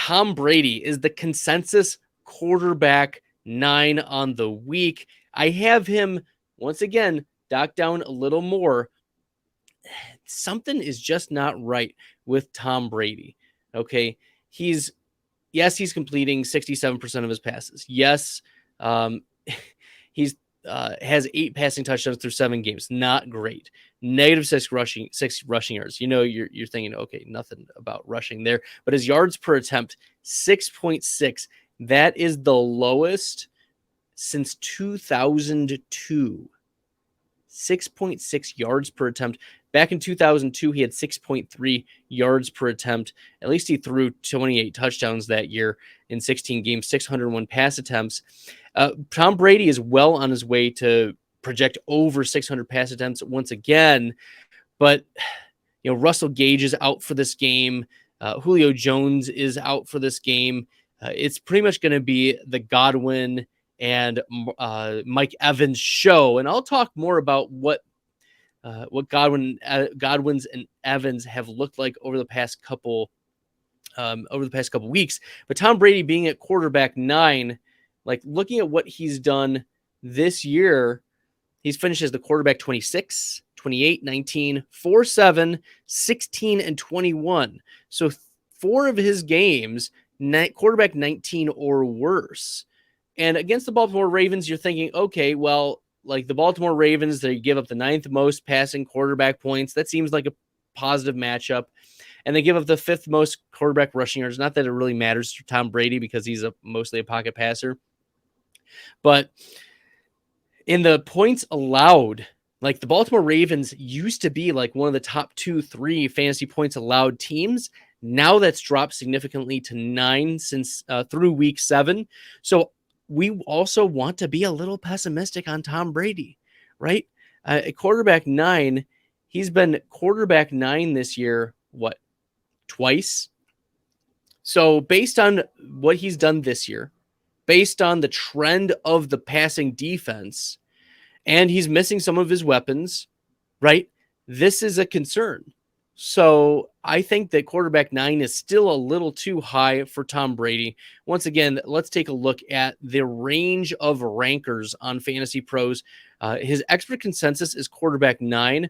Tom Brady is the consensus quarterback 9 on the week. I have him, once again, docked down a little more. Something is just not right with Tom Brady. Okay. He's completing 67% of his passes. Yes. Um, he's has 8 passing touchdowns through 7 games. Not great. Negative six rushing yards. You're thinking, okay, nothing about rushing there. But his yards per attempt, 6.6. That is the lowest since 2002. 6.6 yards per attempt. Back in 2002, he had 6.3 yards per attempt. At least he threw 28 touchdowns that year in 16 games, 601 pass attempts. Tom Brady is well on his way to project over 600 pass attempts once again. But, Russell Gage is out for this game. Julio Jones is out for this game. It's pretty much going to be the Godwin and Mike Evans show. And I'll talk more about what Godwin's and Evans have looked like over the past couple weeks. But Tom Brady being at quarterback 9, like looking at what he's done this year, he's finished as the quarterback 26, 28, 19, 4, 7, 16, and 21. So 4 of his games, quarterback 19 or worse. And against the Baltimore Ravens, you're thinking, okay, well, like the Baltimore Ravens, they give up the 9th most passing quarterback points. That seems like a positive matchup. And they give up the 5th most quarterback rushing yards. Not that it really matters to Tom Brady because he's mostly a pocket passer. But in the points allowed, like the Baltimore Ravens used to be like one of the top 2-3 fantasy points allowed teams. Now that's dropped significantly to 9 since through week 7. So we also want to be a little pessimistic on Tom Brady, right? At quarterback 9, he's been quarterback 9 this year, twice? So based on what he's done this year, based on the trend of the passing defense, and he's missing some of his weapons, right? This is a concern. So I think that quarterback 9 is still a little too high for Tom Brady. Once again, let's take a look at the range of rankers on Fantasy Pros. His expert consensus is quarterback 9,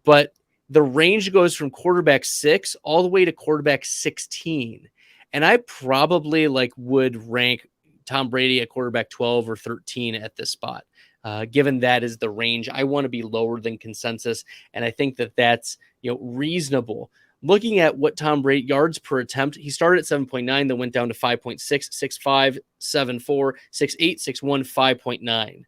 but the range goes from quarterback 6 all the way to quarterback 16. And I probably would rank Tom Brady at quarterback 12 or 13 at this spot. Given that is the range, I want to be lower than consensus, and I think that that's reasonable. Looking at what Tom Brady yards per attempt, he started at 7.9, then went down to 5.6, 6.5, 7.4, 6.8, 6.1, 5.9,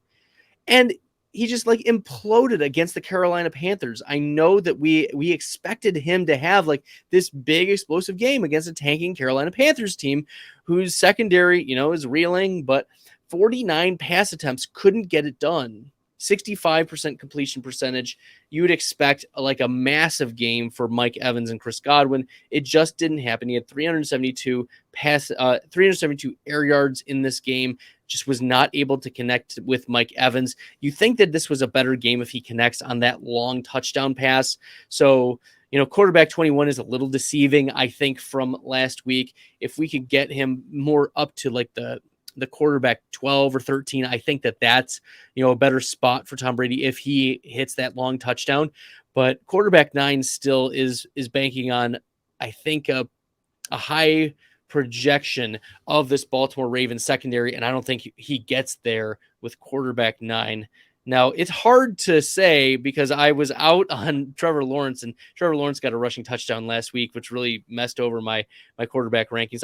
and he just imploded against the Carolina Panthers. I know that we expected him to have this big explosive game against a tanking Carolina Panthers team whose secondary is reeling, but 49 pass attempts couldn't get it done. 65% completion percentage. You would expect a massive game for Mike Evans and Chris Godwin. It just didn't happen. He had 372 air yards in this game. Just was not able to connect with Mike Evans. You think that this was a better game if he connects on that long touchdown pass. So, quarterback 21 is a little deceiving, I think, from last week. If we could get him more up to the quarterback 12 or 13, I think that that's, a better spot for Tom Brady if he hits that long touchdown. But quarterback 9 still is banking on, I think, a high projection of this Baltimore Ravens secondary, and I don't think he gets there with quarterback 9. Now, it's hard to say because I was out on Trevor Lawrence, and Trevor Lawrence got a rushing touchdown last week, which really messed over my quarterback rankings.